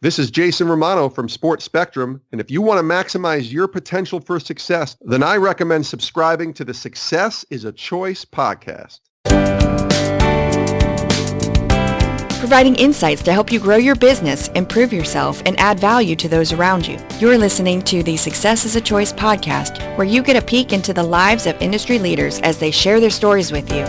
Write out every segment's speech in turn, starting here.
This is Jason Romano from Sports Spectrum, and if you want to maximize your potential for success, then I recommend subscribing to the Success is a Choice podcast. Providing insights to help you grow your business, improve yourself, and add value to those around you. You're listening to the Success is a Choice podcast, where you get a peek into the lives of industry leaders as they share their stories with you.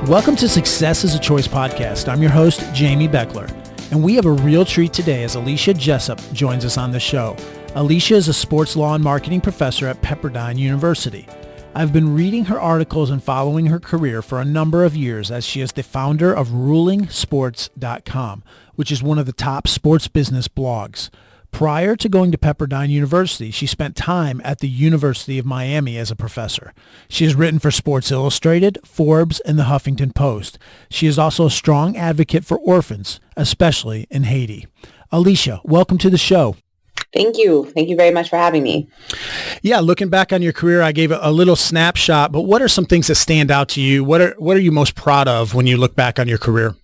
Welcome to Success is a Choice podcast. I'm your host, Jamy Bechler, and we have a real treat today as Alicia Jessop joins us on the show. Alicia is a sports law and marketing professor at Pepperdine University. I've been reading her articles and following her career for a number of years, as she is the founder of rulingsports.com, which is one of the top sports business blogs. Prior to going to Pepperdine University, she spent time at the University of Miami as a professor. She has written for Sports Illustrated, Forbes, and the Huffington Post. She is also a strong advocate for orphans, especially in Haiti. Alicia, welcome to the show. Thank you. Thank you very much for having me. Yeah, looking back on your career, I gave a little snapshot, but what are some things that stand out to you? What are you most proud of when you look back on your career?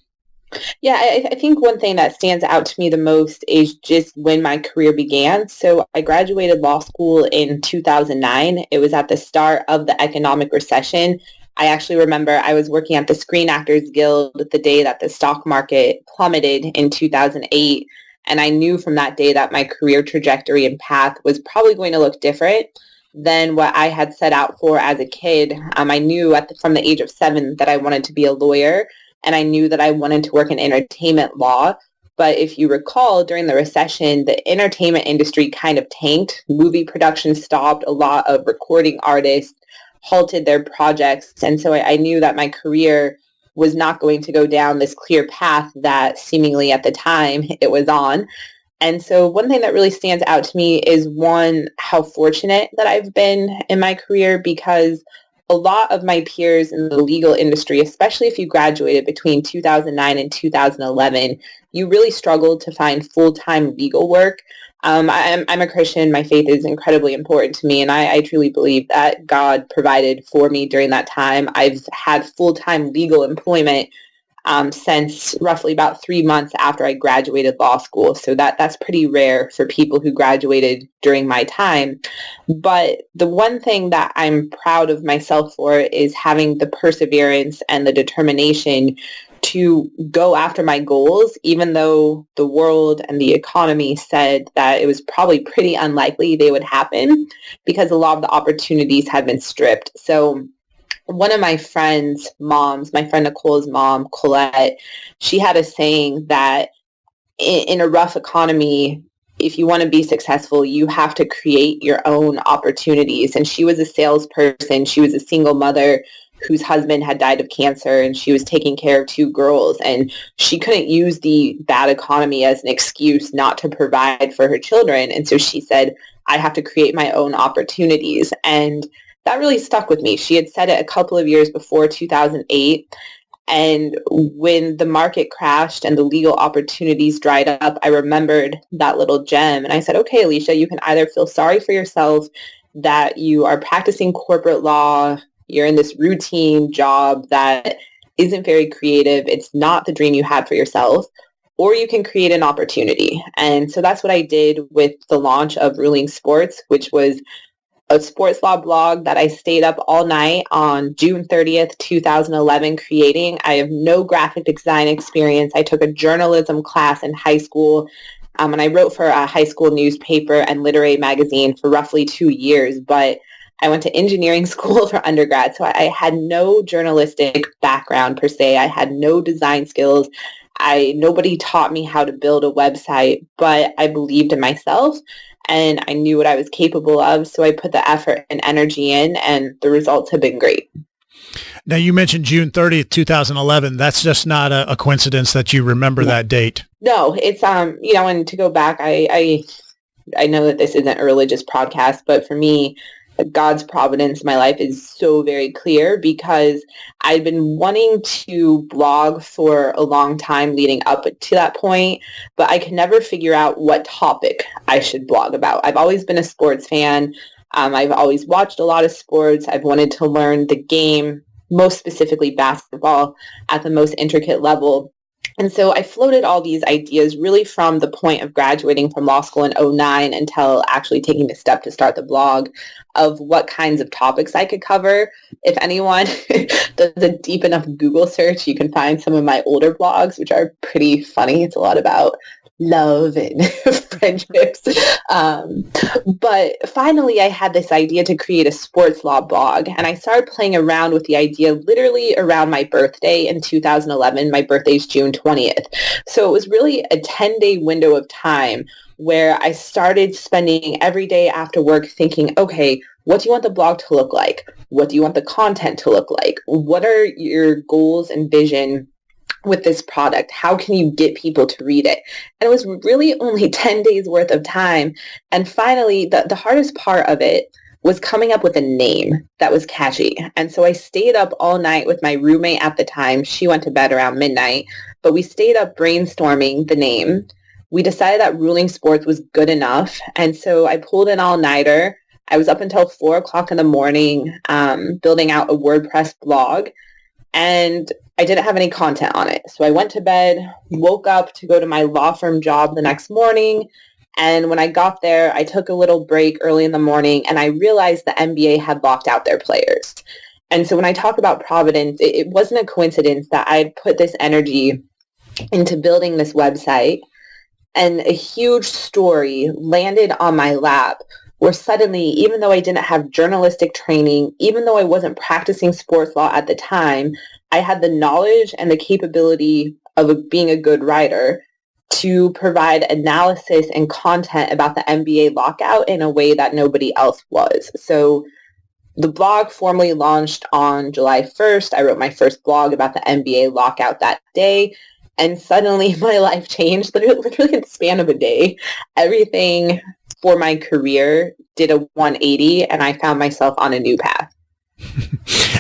Yeah, I think one thing that stands out to me the most is just when my career began. So I graduated law school in 2009. It was at the start of the economic recession. I actually remember I was working at the Screen Actors Guild the day that the stock market plummeted in 2008. And I knew from that day that my career trajectory and path was probably going to look different than what I had set out for as a kid. I knew from the age of 7 that I wanted to be a lawyer, and I knew that I wanted to work in entertainment law. But if you recall, during the recession, the entertainment industry kind of tanked. Movie production stopped. A lot of recording artists halted their projects. And so I knew that my career was not going to go down this clear path that seemingly at the time it was on. And so one thing that really stands out to me is, one, how fortunate that I've been in my career, because a lot of my peers in the legal industry, especially if you graduated between 2009 and 2011, you really struggled to find full-time legal work. I'm a Christian. My faith is incredibly important to me, and I truly believe that God provided for me during that time. I've had full-time legal employment since roughly about 3 months after I graduated law school. So that's pretty rare for people who graduated during my time. But the one thing that I'm proud of myself for is having the perseverance and the determination to go after my goals, even though the world and the economy said that it was probably pretty unlikely they would happen, because a lot of the opportunities had been stripped. So one of my friend's moms, my friend Nicole's mom, Colette, she had a saying that in a rough economy, if you want to be successful, you have to create your own opportunities. And she was a salesperson. She was a single mother whose husband had died of cancer, and she was taking care of 2 girls. And she couldn't use the bad economy as an excuse not to provide for her children. And so she said, I have to create my own opportunities. And that really stuck with me. She had said it a couple of years before 2008. And when the market crashed and the legal opportunities dried up, I remembered that little gem. And I said, okay, Alicia, you can either feel sorry for yourself that you are practicing corporate law, you're in this routine job that isn't very creative, it's not the dream you had for yourself, or you can create an opportunity. And so that's what I did with the launch of Ruling Sports, which was a sports law blog that I stayed up all night on June 30th, 2011 creating. I have no graphic design experience. I took a journalism class in high school, and I wrote for a high school newspaper and literary magazine for roughly 2 years, but I went to engineering school for undergrad, so I had no journalistic background per se. I had no design skills. Nobody taught me how to build a website, but I believed in myself and I knew what I was capable of, so I put the effort and energy in, and the results have been great. Now, you mentioned June 30th, 2011. That's just not a coincidence that you remember that date. No, it's, and to go back, I know that this isn't a religious podcast, but for me, God's providence in my life is so very clear, because I'd been wanting to blog for a long time leading up to that point, but I could never figure out what topic I should blog about. I've always been a sports fan. I've always watched a lot of sports. I've wanted to learn the game most specifically basketball at the most intricate level. And so I floated all these ideas really from the point of graduating from law school in '09 until actually taking the step to start the blog, of what kinds of topics I could cover. If anyone does a deep enough Google search, you can find some of my older blogs, which are pretty funny. It's a lot about love and friendships. But finally, I had this idea to create a sports law blog, and I started playing around with the idea literally around my birthday in 2011. My birthday is June 20th. So it was really a 10-day window of time where I started spending every day after work thinking, okay, what do you want the blog to look like? What do you want the content to look like? What are your goals and vision with this product? How can you get people to read it? And it was really only 10 days worth of time. And finally, the hardest part of it was coming up with a name that was catchy. And so I stayed up all night with my roommate at the time. She went to bed around midnight, but we stayed up brainstorming the name. We decided that Ruling Sports was good enough. And so I pulled an all-nighter. I was up until 4 o'clock in the morning building out a WordPress blog. And I didn't have any content on it. So I went to bed, woke up to go to my law firm job the next morning. And when I got there, I took a little break early in the morning, and I realized the NBA had locked out their players. And so when I talk about Providence, it wasn't a coincidence that I'd put this energy into building this website, and a huge story landed on my lap where suddenly, even though I didn't have journalistic training, even though I wasn't practicing sports law at the time, I had the knowledge and the capability of being a good writer to provide analysis and content about the NBA lockout in a way that nobody else was. So the blog formally launched on July 1st. I wrote my first blog about the NBA lockout that day. And suddenly my life changed literally in the span of a day. Everything for my career did a 180, and I found myself on a new path.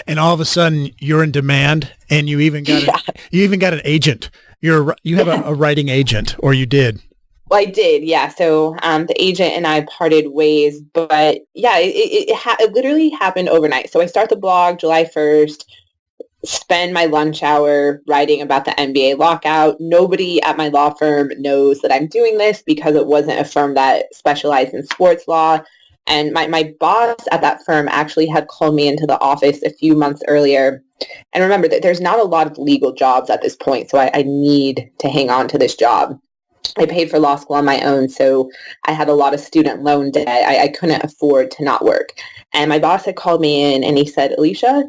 And all of a sudden you're in demand, and you even got an agent. You have a writing agent, or you did. Well, I did, yeah. So the agent and I parted ways, but yeah, it literally happened overnight. So I start the blog July 1st, spend my lunch hour writing about the NBA lockout. Nobody at my law firm knows that I'm doing this because it wasn't a firm that specialized in sports law. And my boss at that firm actually had called me into the office a few months earlier. And remember that there's not a lot of legal jobs at this point, so I need to hang on to this job. I paid for law school on my own, so I had a lot of student loan debt. I couldn't afford to not work. And my boss had called me in, and he said, Alicia,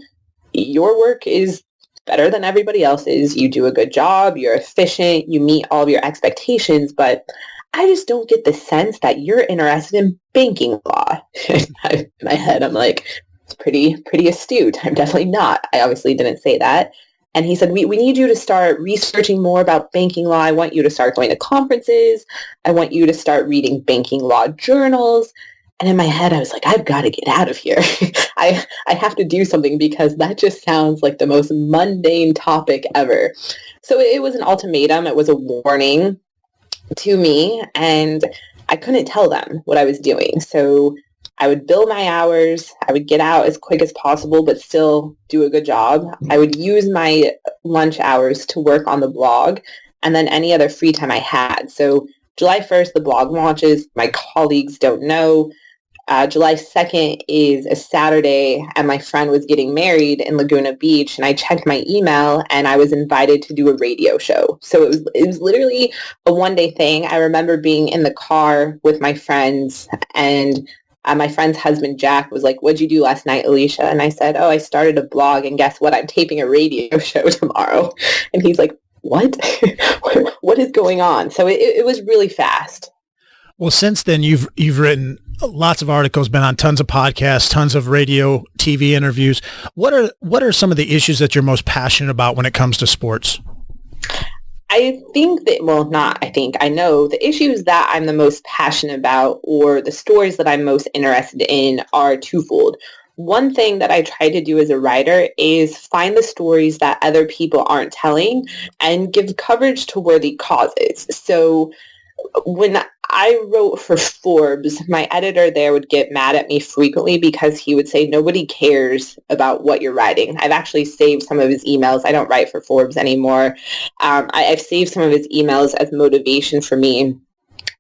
your work is better than everybody else's. You do a good job. You're efficient. You meet all of your expectations, but I just don't get the sense that you're interested in banking law. In my head, I'm like, it's pretty astute. I'm definitely not. I obviously didn't say that. And he said, we need you to start researching more about banking law. I want you to start going to conferences. I want you to start reading banking law journals. And in my head, I was like, I've got to get out of here. I have to do something because that just sounds like the most mundane topic ever. So it was an ultimatum. It was a warning to me, and I couldn't tell them what I was doing. So I would bill my hours. I would get out as quick as possible, but still do a good job. I would use my lunch hours to work on the blog, and then any other free time I had. So July 1st, the blog launches. My colleagues don't know. July 2nd is a Saturday, and my friend was getting married in Laguna Beach, and I checked my email, and I was invited to do a radio show. So it was literally a one-day thing. I remember being in the car with my friends, and my friend's husband, Jack, was like, what'd you do last night, Alicia? And I said, I started a blog, and guess what? I'm taping a radio show tomorrow. And he's like, what? What is going on? So it was really fast. Well, since then, you've written lots of articles, been on tons of podcasts, tons of radio, TV interviews. What are some of the issues that you're most passionate about when it comes to sports? I think that, I know the issues that I'm the most passionate about, or the stories that I'm most interested in, are twofold. One thing that I try to do as a writer is find the stories that other people aren't telling and give coverage to worthy causes. So when I wrote for Forbes. My editor there would get mad at me frequently because he would say, nobody cares about what you're writing. I've actually saved some of his emails. I don't write for Forbes anymore. I've saved some of his emails as motivation for me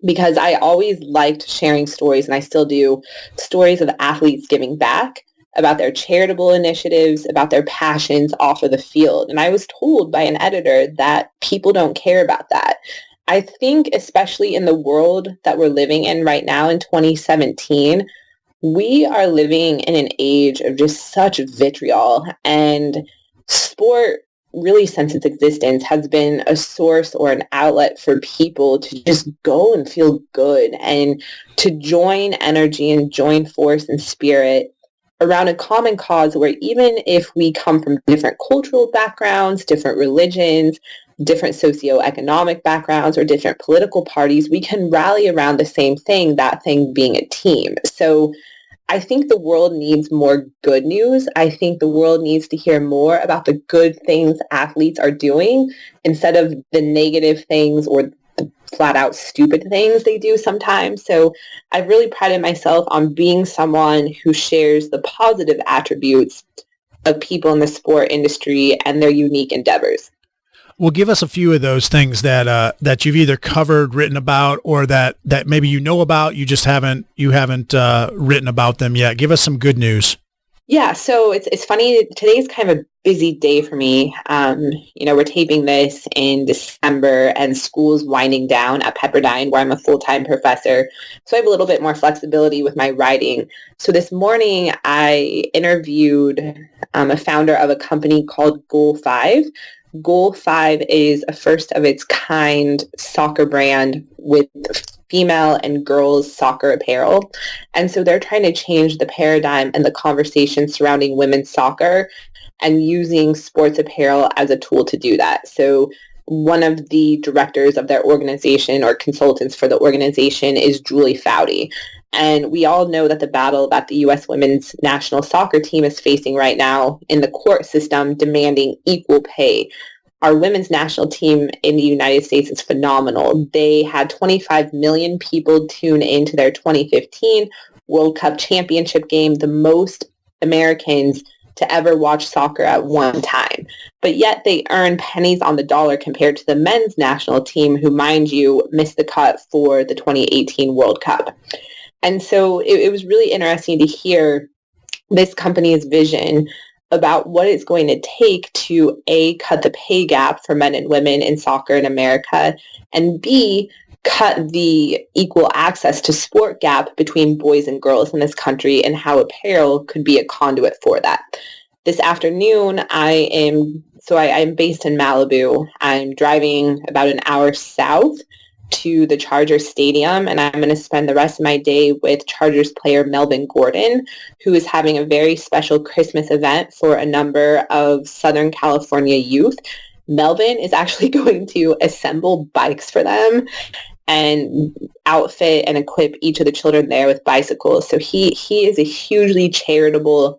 because I always liked sharing stories, and I still do, stories of athletes giving back, about their charitable initiatives, about their passions off of the field. And I was told by an editor that people don't care about that. I think especially in the world that we're living in right now in 2017, we are living in an age of just such vitriol, and sport really since its existence has been a source or an outlet for people to just go and feel good and to join energy and join force and spirit around a common cause where even if we come from different cultural backgrounds, different religions, different socioeconomic backgrounds, or different political parties, we can rally around the same thing, that thing being a team. So I think the world needs more good news. I think the world needs to hear more about the good things athletes are doing instead of the negative things or the flat out stupid things they do sometimes. So I've really prided myself on being someone who shares the positive attributes of people in the sport industry and their unique endeavors. Well, give us a few of those things that you've either covered, written about, or that maybe you know about, you just haven't written about them yet. Give us some good news. Yeah, so it's funny. Today's kind of a busy day for me. We're taping this in December, and school's winding down at Pepperdine, where I'm a full-time professor. So I have a little bit more flexibility with my writing. So this morning, I interviewed a founder of a company called Goal 5. Goal 5 is a first of its kind soccer brand with female and girls soccer apparel. And so they're trying to change the paradigm and the conversation surrounding women's soccer and using sports apparel as a tool to do that. So one of the directors of their organization, or consultants for the organization, is Julie Foudy. And we all know that the battle that the U.S. women's national soccer team is facing right now in the court system demanding equal pay. Our women's national team in the United States is phenomenal. They had 25 million people tune into their 2015 World Cup championship game, the most Americans to ever watch soccer at one time. But yet they earn pennies on the dollar compared to the men's national team, who, mind you, missed the cut for the 2018 World Cup. And so it was really interesting to hear this company's vision about what it's going to take to, A, cut the pay gap for men and women in soccer in America, and B, cut the equal access to sport gap between boys and girls in this country, and how apparel could be a conduit for that. This afternoon, I'm based in Malibu. I'm driving about an hour south to the Chargers Stadium, and I'm going to spend the rest of my day with Chargers player Melvin Gordon, who is having a very special Christmas event for a number of Southern California youth. Melvin is actually going to assemble bikes for them and outfit and equip each of the children there with bicycles. So he is a hugely charitable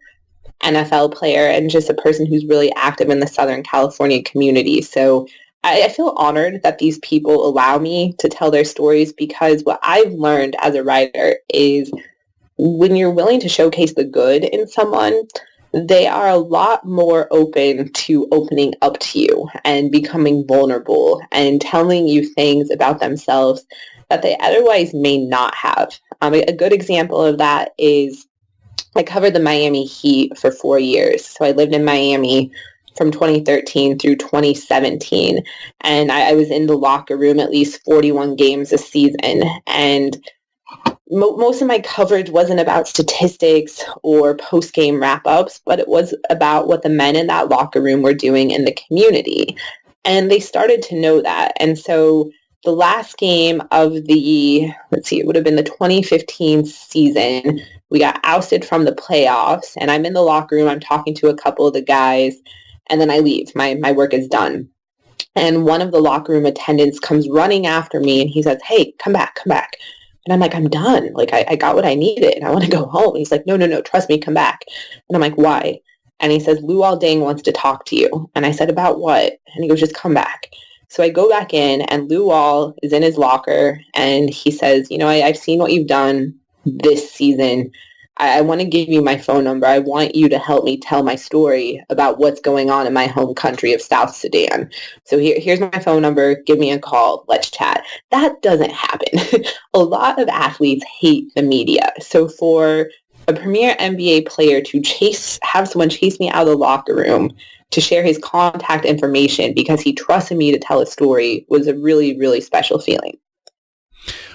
NFL player and just a person who's really active in the Southern California community. So I feel honored that these people allow me to tell their stories, because what I've learned as a writer is when you're willing to showcase the good in someone, they are a lot more open to opening up to you and becoming vulnerable and telling you things about themselves that they otherwise may not have. A good example of that is I covered the Miami Heat for 4 years. So I lived in Miami from 2013 through 2017. And I was in the locker room at least 41 games a season. And most of my coverage wasn't about statistics or post-game wrap-ups, but it was about what the men in that locker room were doing in the community. And they started to know that. And so the last game of it would have been the 2015 season, we got ousted from the playoffs, and I'm in the locker room, I'm talking to a couple of the guys, and then I leave. My work is done. And one of the locker room attendants comes running after me, and he says, "Hey, come back. And I'm like, "I'm done. Like, I got what I needed. I want to go home." He's like, no, trust me, come back. And I'm like, "Why?" And he says, "Lou Alding wants to talk to you." And I said, "About what?" And he goes, "Just come back." So I go back in and Lou Wall is in his locker and he says, I've seen what you've done this season. I want to give you my phone number. I want you to help me tell my story about what's going on in my home country of South Sudan. So here's my phone number. Give me a call. Let's chat. That doesn't happen. A lot of athletes hate the media. So for a premier NBA player to have someone chase me out of the locker room to share his contact information because he trusted me to tell a story was a really, really special feeling.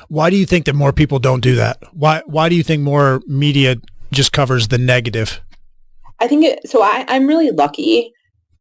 Why do you think that more people don't do that? Why do you think more media just covers the negative? I think I'm really lucky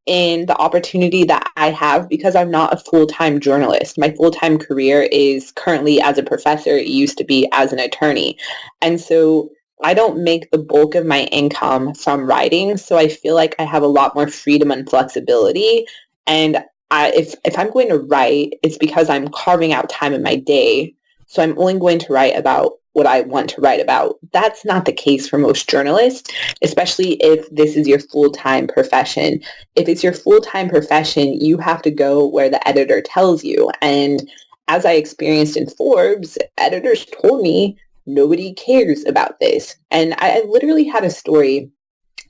in the opportunity that I have because I'm not a full-time journalist. My full-time career is currently as a professor. It used to be as an attorney. And so I don't make the bulk of my income from writing. So I feel like I have a lot more freedom and flexibility. And if I'm going to write, it's because I'm carving out time in my day. So I'm only going to write about what I want to write about. That's not the case for most journalists, especially if this is your full-time profession. If it's your full-time profession, you have to go where the editor tells you. And as I experienced in Forbes, editors told me nobody cares about this. And I literally had a story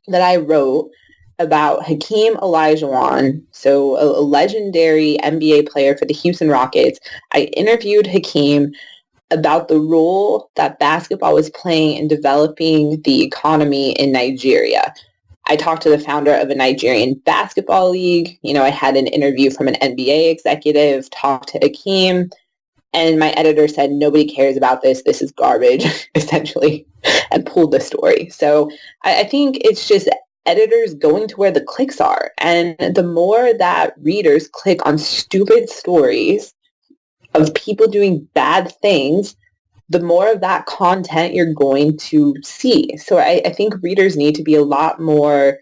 that I wrote about Hakeem Olajuwon, so a legendary NBA player for the Houston Rockets. I interviewed Hakeem about the role that basketball was playing in developing the economy in Nigeria. I talked to the founder of a Nigerian basketball league. I had an interview from an NBA executive, talked to Hakeem, and my editor said, nobody cares about this. This is garbage, essentially, and pulled the story. So I think it's just editors going to where the clicks are. And the more that readers click on stupid stories of people doing bad things, the more of that content you're going to see. So I think readers need to be a lot more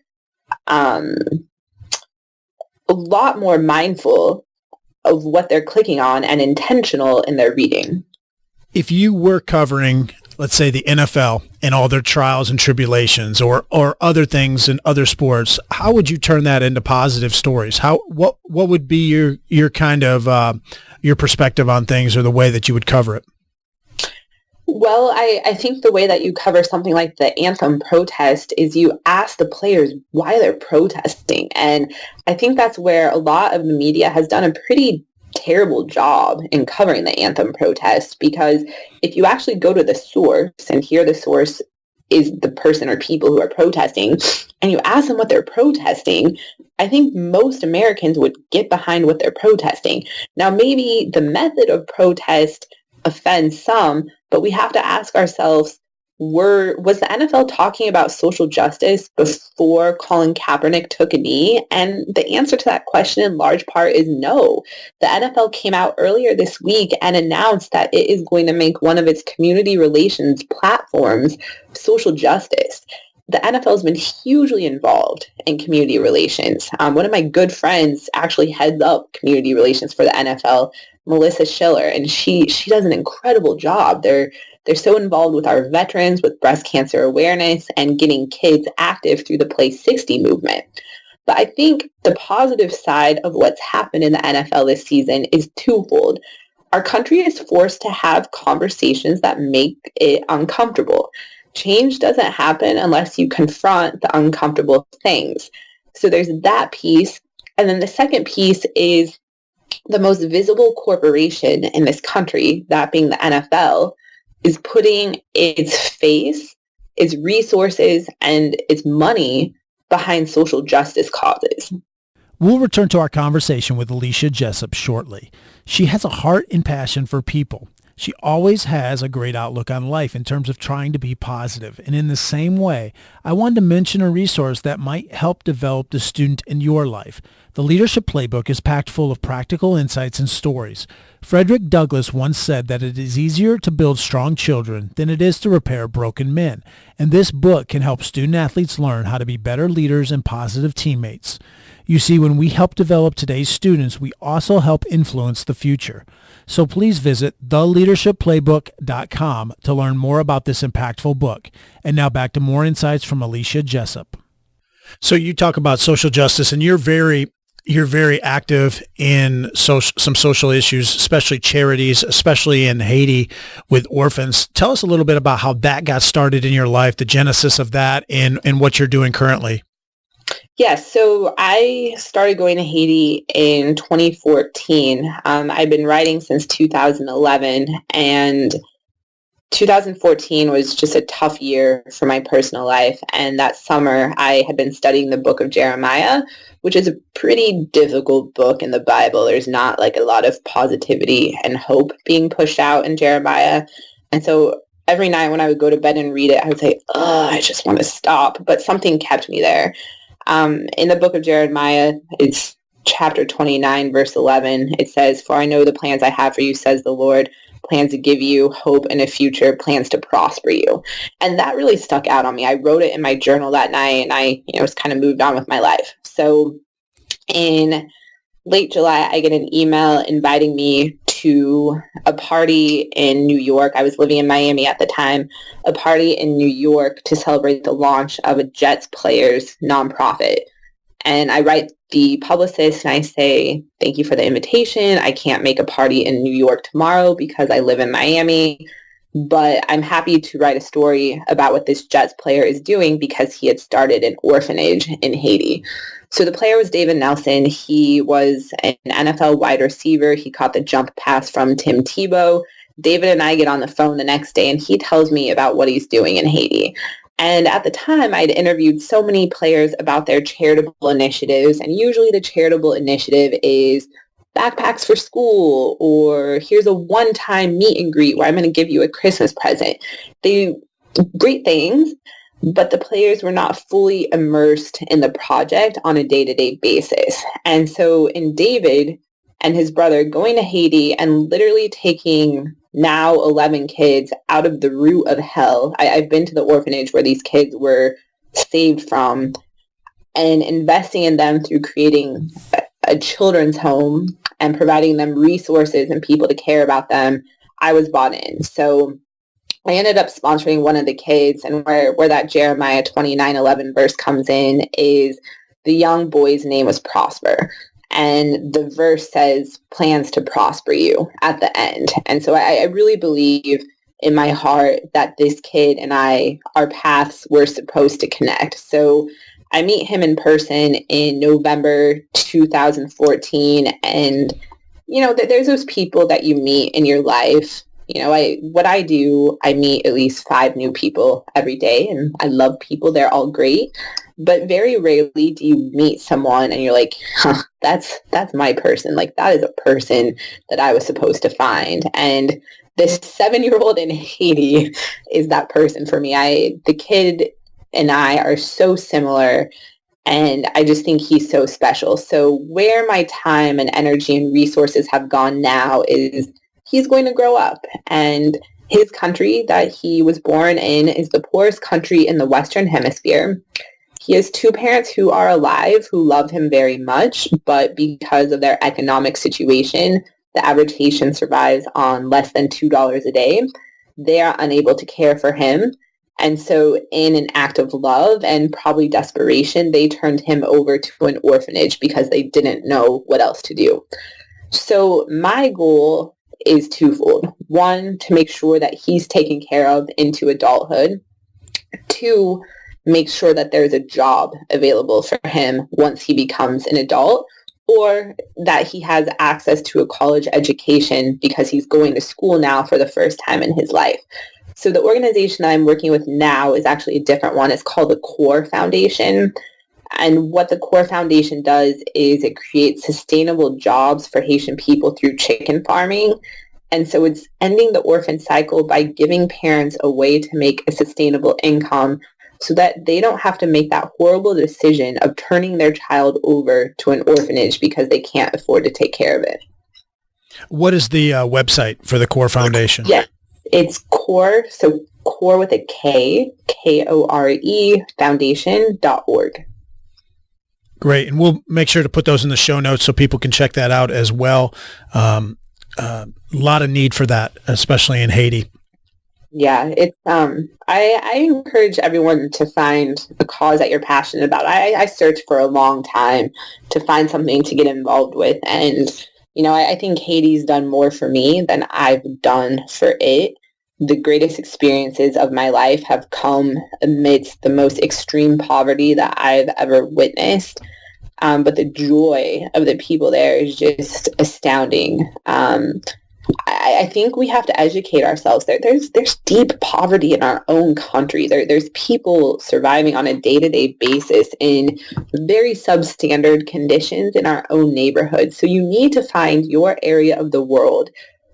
mindful of what they're clicking on and intentional in their reading. If you were covering, let's say, the NFL and all their trials and tribulations or other things in other sports, how would you turn that into positive stories? What would be your kind of your perspective on things or the way that you would cover it? Well, I think the way that you cover something like the anthem protest is you ask the players why they're protesting. And I think that's where a lot of the media has done a pretty terrible job in covering the anthem protest, because if you actually go to the source, and here the source is the person or people who are protesting, and you ask them what they're protesting, I think most Americans would get behind what they're protesting. Now, maybe the method of protest offends some, but we have to ask ourselves, was the NFL talking about social justice before Colin Kaepernick took a knee? And the answer to that question in large part is no. The NFL came out earlier this week and announced that it is going to make one of its community relations platforms social justice. The NFL has been hugely involved in community relations. One of my good friends actually heads up community relations for the NFL, Melissa Schiller, and she does an incredible job. They're so involved with our veterans, with breast cancer awareness, and getting kids active through the Play 60 movement. But I think the positive side of what's happened in the NFL this season is twofold. Our country is forced to have conversations that make it uncomfortable. Change doesn't happen unless you confront the uncomfortable things. So there's that piece. And then the second piece is the most visible corporation in this country, that being the NFL, is putting its face, its resources, and its money behind social justice causes. We'll return to our conversation with Alicia Jessop shortly. She has a heart and passion for people. She always has a great outlook on life in terms of trying to be positive. And in the same way, I wanted to mention a resource that might help develop the student in your life. The Leadership Playbook is packed full of practical insights and stories. Frederick Douglass once said that it is easier to build strong children than it is to repair broken men. And this book can help student athletes learn how to be better leaders and positive teammates. You see, when we help develop today's students, we also help influence the future. So please visit theleadershipplaybook.com to learn more about this impactful book. And now back to more insights from Alicia Jessop. So you talk about social justice, and you're very you're very active in some social issues, especially charities, especially in Haiti with orphans. Tell us a little bit about how that got started in your life, the genesis of that, and what you're doing currently. Yes, so I started going to Haiti in 2014. I've been writing since 2011, and 2014 was just a tough year for my personal life. And that summer, I had been studying the book of Jeremiah, which is a pretty difficult book in the Bible. There's not like a lot of positivity and hope being pushed out in Jeremiah. And so every night when I would go to bed and read it, I would say, oh, I just want to stop. But something kept me there. In the book of Jeremiah, it's chapter 29, verse 11. It says, "For I know the plans I have for you, says the Lord, plans to give you hope and a future, plans to prosper you." And that really stuck out on me. I wrote it in my journal that night, and I was kind of moved on with my life. So in late July, I get an email inviting me to a party in New York. I was living in Miami at the time, a party in New York to celebrate the launch of a Jets players nonprofit. And I write the publicist and I say, thank you for the invitation. I can't make a party in New York tomorrow because I live in Miami, but I'm happy to write a story about what this Jets player is doing because he had started an orphanage in Haiti. So the player was David Nelson. He was an NFL wide receiver. He caught the jump pass from Tim Tebow. David and I get on the phone the next day and he tells me about what he's doing in Haiti. And at the time, I'd interviewed so many players about their charitable initiatives. And usually the charitable initiative is backpacks for school, or here's a one-time meet and greet where I'm going to give you a Christmas present. They great things, but the players were not fully immersed in the project on a day-to-day basis. And so in David and his brother going to Haiti and literally taking now 11 kids out of the root of hell. I've been to the orphanage where these kids were saved from, and investing in them through creating a children's home and providing them resources and people to care about them. I was bought in. So I ended up sponsoring one of the kids, and where that Jeremiah 29:11 verse comes in is the young boy's name was Prosper. And the verse says, plans to prosper you at the end. And so I really believe in my heart that this kid and I, our paths were supposed to connect. So I meet him in person in November 2014. And, there's those people that you meet in your life. What I do, I meet at least 5 new people every day, and I love people. They're all great. But very rarely do you meet someone and you're like, huh, that's my person. Like, that is a person that I was supposed to find. And this 7-year-old in Haiti is that person for me. The kid and I are so similar, and I just think he's so special. So where my time and energy and resources have gone now is he's going to grow up, and his country that he was born in is the poorest country in the Western Hemisphere. He has 2 parents who are alive, who love him very much, but because of their economic situation, the average Haitian survives on less than $2 a day. They are unable to care for him. And so in an act of love and probably desperation, they turned him over to an orphanage because they didn't know what else to do. So my goal is twofold. 1, to make sure that he's taken care of into adulthood. 2, make sure that there's a job available for him once he becomes an adult, or that he has access to a college education because he's going to school now for the first time in his life. So the organization that I'm working with now is actually a different one. It's called the Core Foundation. And what the Core Foundation does is it creates sustainable jobs for Haitian people through chicken farming. And so it's ending the orphan cycle by giving parents a way to make a sustainable income so that they don't have to make that horrible decision of turning their child over to an orphanage because they can't afford to take care of it. What is the website for the Core Foundation? Yeah, it's Core, so Core with a K, K-O-R-E, foundation.org. Great. And we'll make sure to put those in the show notes so people can check that out as well. A lot of need for that, especially in Haiti. Yeah, it's I encourage everyone to find a cause that you're passionate about. I searched for a long time to find something to get involved with, and I think Haiti's done more for me than I've done for it. The greatest experiences of my life have come amidst the most extreme poverty that I've ever witnessed. But the joy of the people there is just astounding. I think we have to educate ourselves. There's deep poverty in our own country. There's people surviving on a day-to-day basis in very substandard conditions in our own neighborhood. So you need to find your area of the world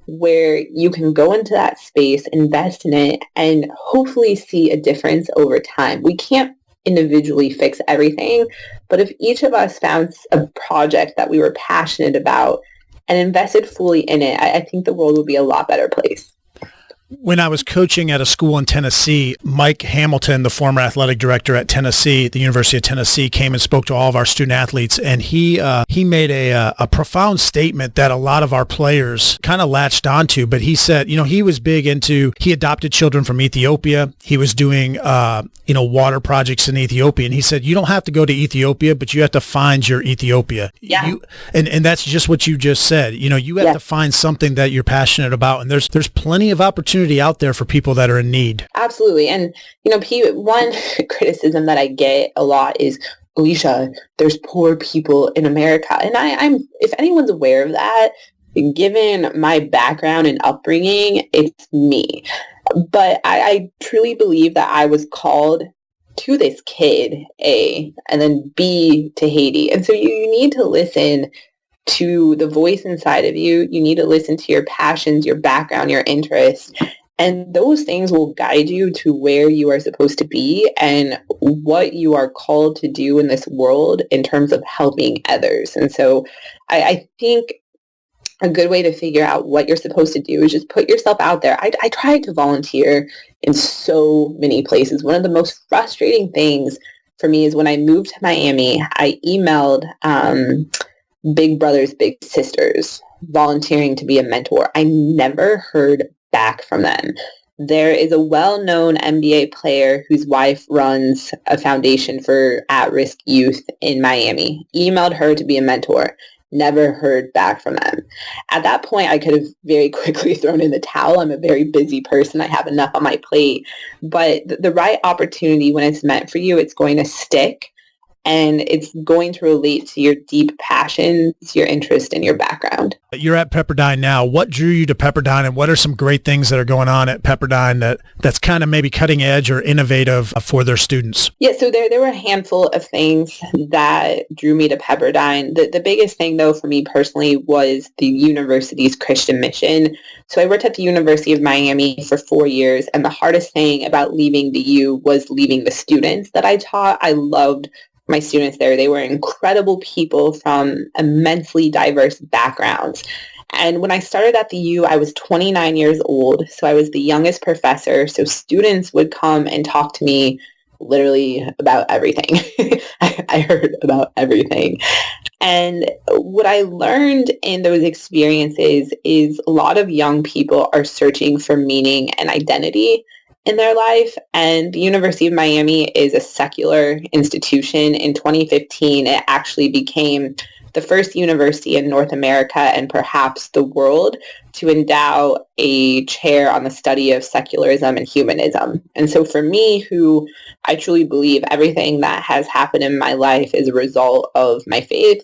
where you can go into that space, invest in it, and hopefully see a difference over time. We can't individually fix everything, but if each of us found a project that we were passionate about and invested fully in it, I think the world would be a lot better place. When I was coaching at a school in Tennessee, Mike Hamilton, the former athletic director at Tennessee, the University of Tennessee, came and spoke to all of our student athletes, and he made a profound statement that a lot of our players kind of latched onto. But he said, he was big into, he adopted children from Ethiopia. He was doing, water projects in Ethiopia, and he said, you don't have to go to Ethiopia, but you have to find your Ethiopia. Yeah. And that's just what you just said. You have to find something that you're passionate about, and there's plenty of opportunity out there for people that are in need. Absolutely. And, one criticism that I get a lot is, Alicia, there's poor people in America. And I'm, if anyone's aware of that, given my background and upbringing, it's me. But I truly believe that I was called to this kid, A, and then B, to Haiti. And so you need to listen to the voice inside of you. You need to listen to your passions, your background, your interests, and those things will guide you to where you are supposed to be and what you are called to do in this world in terms of helping others. And so I think a good way to figure out what you're supposed to do is just put yourself out there. I tried to volunteer in so many places. One of the most frustrating things for me is when I moved to Miami, I emailed Big Brothers, Big Sisters, volunteering to be a mentor. I never heard back from them. There is a well-known NBA player whose wife runs a foundation for at-risk youth in Miami. Emailed her to be a mentor. Never heard back from them. At that point, I could have very quickly thrown in the towel. I'm a very busy person. I have enough on my plate. But the right opportunity, when it's meant for you, it's going to stick. And it's going to relate to your deep passions, your interest, and your background. You're at Pepperdine now. What drew you to Pepperdine, and what are some great things that are going on at Pepperdine that's kind of maybe cutting edge or innovative for their students? Yeah, so there were a handful of things that drew me to Pepperdine. The biggest thing, though, for me personally was the university's Christian mission. So I worked at the University of Miami for 4 years, and the hardest thing about leaving the U was leaving the students that I taught. I loved my students there. They were incredible people from immensely diverse backgrounds. And when I started at the U, I was 29 years old. So I was the youngest professor. So students would come and talk to me literally about everything. I heard about everything. And what I learned in those experiences is a lot of young people are searching for meaning and identity in their life. And the University of Miami is a secular institution. In 2015, it actually became the first university in North America and perhaps the world to endow a chair on the study of secularism and humanism. And so for me, who I truly believe everything that has happened in my life is a result of my faith,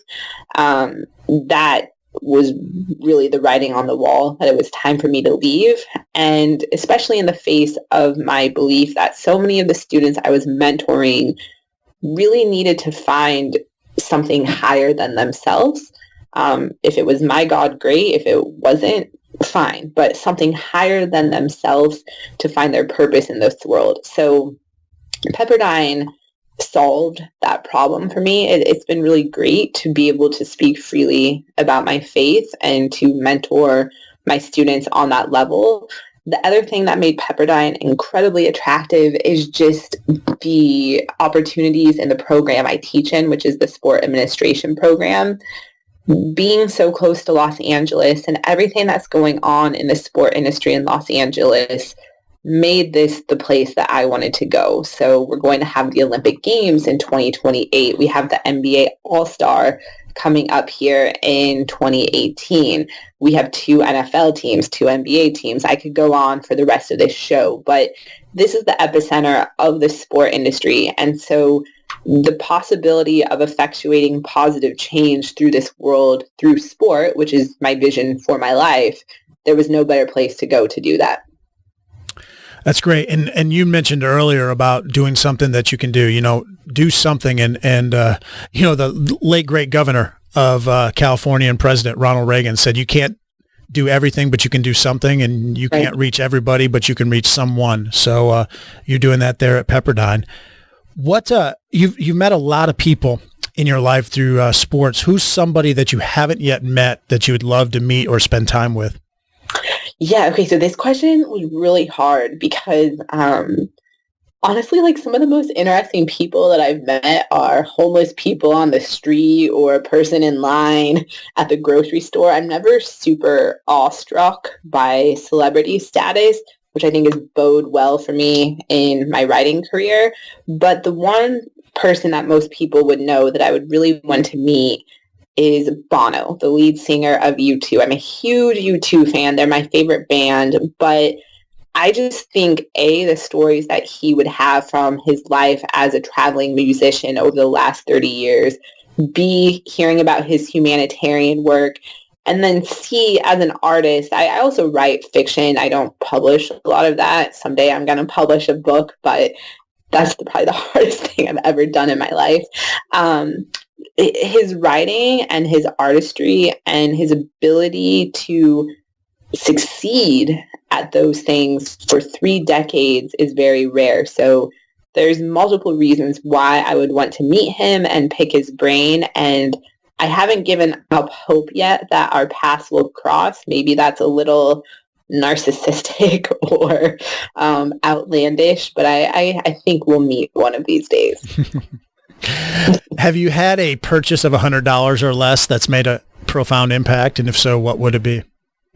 that was really the writing on the wall that it was time for me to leave. And especially in the face of my belief that so many of the students I was mentoring really needed to find something higher than themselves. If it was my God, great. If it wasn't, fine. But something higher than themselves to find their purpose in this world. So Pepperdine solved that problem for me. It's been really great to be able to speak freely about my faith and to mentor my students on that level. The other thing that made Pepperdine incredibly attractive is just the opportunities in the program I teach in, which is the sport administration program. Being so close to Los Angeles and everything that's going on in the sport industry in Los Angeles made this the place that I wanted to go. So we're going to have the Olympic Games in 2028. We have the NBA All-Star coming up here in 2018. We have 2 NFL teams, 2 NBA teams. I could go on for the rest of this show, but this is the epicenter of the sport industry. And so the possibility of effectuating positive change through this world, through sport, which is my vision for my life, there was no better place to go to do that. That's great. And you mentioned earlier about doing something that you can do, do something. And the late great governor of California and President Ronald Reagan said, you can't do everything, but you can do something, and you can't reach everybody, but you can reach someone. So you're doing that there at Pepperdine. What you've met a lot of people in your life through sports. Who's somebody that you haven't yet met that you would love to meet or spend time with? Yeah, okay, so this question was really hard because honestly, like some of the most interesting people that I've met are homeless people on the street or a person in line at the grocery store. I'm never super awestruck by celebrity status, which I think is bode well for me in my writing career. But the one person that most people would know that I would really want to meet is Bono, the lead singer of U2. I'm a huge U2 fan. They're my favorite band, but I just think, A, the stories that he would have from his life as a traveling musician over the last 30 years, B, hearing about his humanitarian work, and then C, as an artist, I also write fiction. I don't publish a lot of that. Someday I'm going to publish a book, but that's probably the hardest thing I've ever done in my life. His writing and his artistry and his ability to succeed at those things for 3 decades is very rare. So there's multiple reasons why I would want to meet him and pick his brain. And I haven't given up hope yet that our paths will cross. Maybe that's a little narcissistic or outlandish, but I think we'll meet one of these days. Have you had a purchase of $100 or less that's made a profound impact? And if so, what would it be?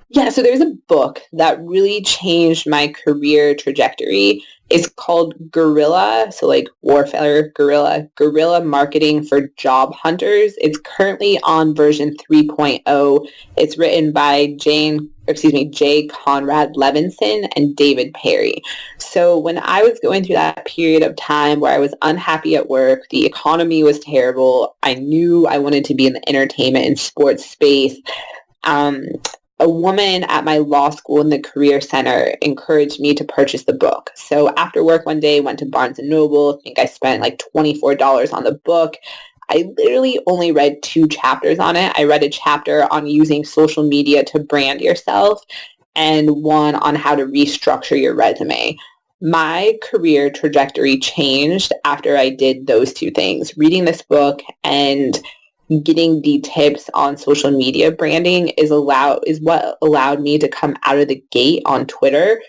Yeah, so there's a book that really changed my career trajectory. It's called Guerrilla, so like warfare, guerrilla marketing for job hunters. It's currently on version 3.0. It's written by J. Conrad Levinson and David Perry. So when I was going through that period of time where I was unhappy at work, the economy was terrible, I knew I wanted to be in the entertainment and sports space. A woman at my law school in the Career Center encouraged me to purchase the book. So after work one day, went to Barnes & Noble. I think I spent like $24 on the book. I literally only read 2 chapters on it. I read a chapter on using social media to brand yourself and one on how to restructure your resume. My career trajectory changed after I did those 2 things. Reading this book and getting the tips on social media branding is what allowed me to come out of the gate on Twitter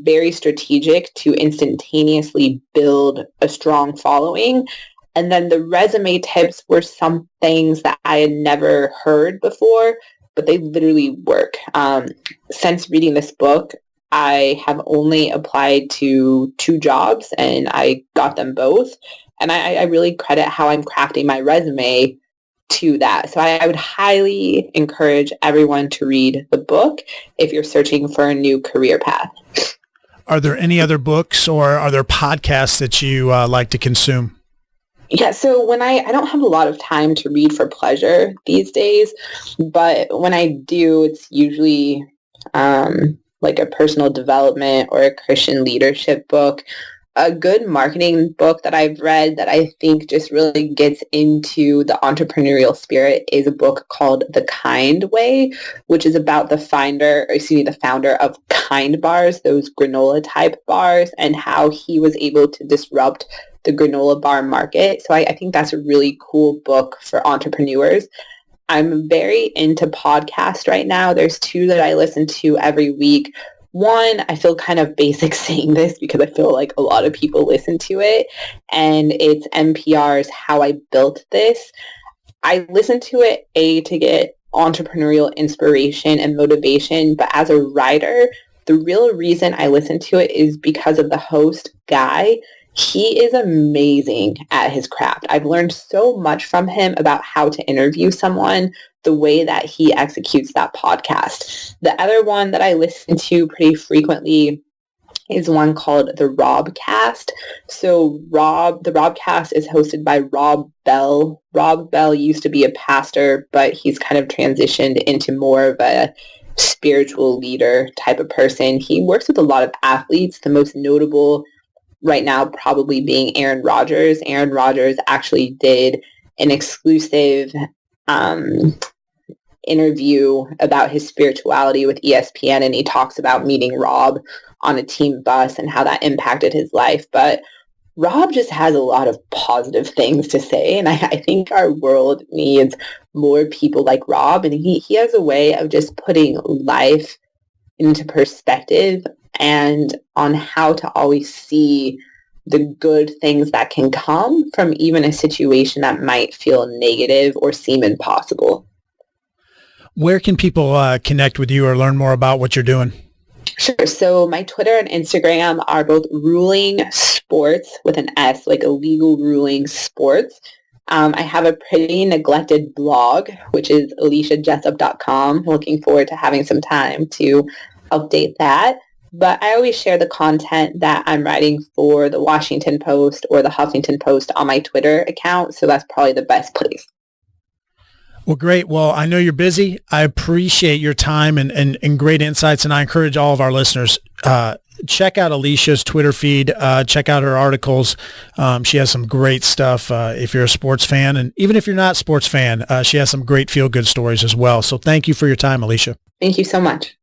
very strategic to instantaneously build a strong following. And then the resume tips were some things that I had never heard before, but they literally work. Since reading this book, I have only applied to 2 jobs and I got them both. And I really credit how I'm crafting my resume to that. So I would highly encourage everyone to read the book if you're searching for a new career path. Are there any other books or are there podcasts that you like to consume? Yeah, so when I don't have a lot of time to read for pleasure these days, but when I do, it's usually like a personal development or a Christian leadership book. A good marketing book that I've read that I think just really gets into the entrepreneurial spirit is a book called The Kind Way, which is about the founder of Kind Bars, those granola type bars, and how he was able to disrupt the granola bar market. So I think that's a really cool book for entrepreneurs. I'm very into podcasts right now. There's 2 that I listen to every week. One, I feel kind of basic saying this because I feel like a lot of people listen to it, and it's NPR's How I Built This. I listen to it, A, to get entrepreneurial inspiration and motivation, but as a writer, the real reason I listen to it is because of the host, Guy. He is amazing at his craft. I've learned so much from him about how to interview someone, the way that he executes that podcast. The other one that I listen to pretty frequently is one called the Robcast. So the Robcast is hosted by Rob Bell. Rob Bell used to be a pastor, but he's kind of transitioned into more of a spiritual leader type of person. He works with a lot of athletes, the most notable right now probably being Aaron Rodgers. Aaron Rodgers actually did an exclusive interview about his spirituality with ESPN, and he talks about meeting Rob on a team bus and how that impacted his life. But Rob just has a lot of positive things to say, and I think our world needs more people like Rob, and he has a way of just putting life into perspective and on how to always see the good things that can come from even a situation that might feel negative or seem impossible. Where can people connect with you or learn more about what you're doing? Sure. So my Twitter and Instagram are both Ruling Sports with an S, like illegal ruling sports. I have a pretty neglected blog, which is aliciajessop.com. Looking forward to having some time to update that. But I always share the content that I'm writing for the Washington Post or the Huffington Post on my Twitter account. So that's probably the best place. Well, great. Well, I know you're busy. I appreciate your time and great insights. And I encourage all of our listeners, check out Alicia's Twitter feed. Check out her articles. She has some great stuff if you're a sports fan. And even if you're not a sports fan, she has some great feel-good stories as well. So thank you for your time, Alicia. Thank you so much.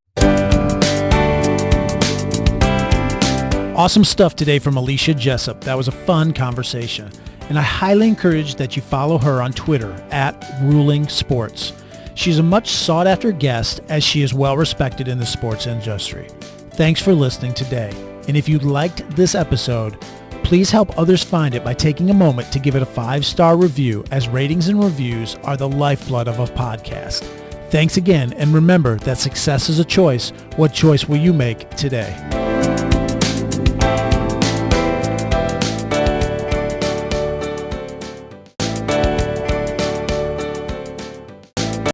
Awesome stuff today from Alicia Jessop. That was a fun conversation. And I highly encourage that you follow her on Twitter @RulingSports. She's a much sought-after guest as she is well-respected in the sports industry. Thanks for listening today. And if you liked this episode, please help others find it by taking a moment to give it a 5-star review, as ratings and reviews are the lifeblood of a podcast. Thanks again, and remember that success is a choice. What choice will you make today?